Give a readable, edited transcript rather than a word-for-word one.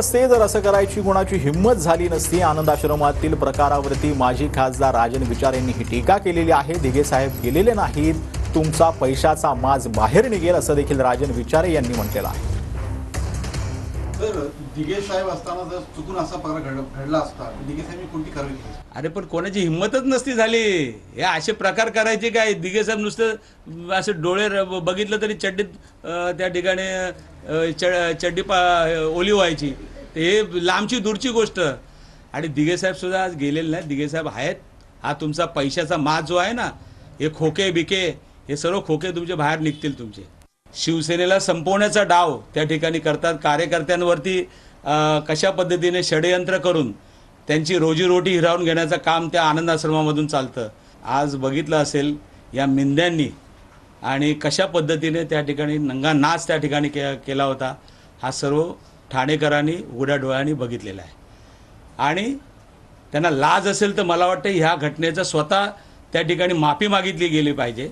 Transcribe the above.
असते तर असं करायची कोणाची हिंमत झाली नसती। आनंद आश्रमातील प्रकारावरती माजी खासदार राजन विचारे यांनी ही टीका केलेली आहे। दिघे साहेब गेलेले नाहीत, तुमचा पैशाचा माज बाहेर निघेल असं देखील राजन विचारे यांनी म्हटलेलं आहे। तर दिघे साहेब असताना जर चुकून असा प्रकार घडला असता दिघे साहेब कोणती कारवाई केली? अरे पण कोणाची हिंमतच नसती झाली हे असे प्रकार करायचे काय। दिघे साहेब नुसतं असे डोळे बघितलं तरी चड्डीत त्या ठिकाणी चड्डी ओली व्हायची। हे लांबची दूरची गोष्ट। आणि दिघे साहेब सुद्धा आज गेलेले नाही, दिघे साहेब आहेत। हा तुमचा पैशाचा माज जो आहे ना, हे खोके बिके हे सर्व खोके तुमचे बाहेर निघतील। तुमचे शिवसेनेला संपवण्याचा डाव त्या ठिकाणी करतात। कार्यकर्त्यांवरती कशा पद्धतीने षडयंत्र करून त्यांची रोजीरोटी हिरावून घेण्याचं काम त्या आनंद आश्रमामधून चालतं। आज बघितलं असेल या मिंद्यांनी आणि कशा पद्धतीने त्या ठिकाणी नंगा नाच त्या ठिकाणी केला होता। हा सर्व ठाणेकरांनी उघड्या डोळ्यांनी बघितलेला आहे। आणि त्यांना लाज असेल तर मला वाटतं ह्या घटनेचं स्वतः त्या ठिकाणी माफी मागितली गेली पाहिजे।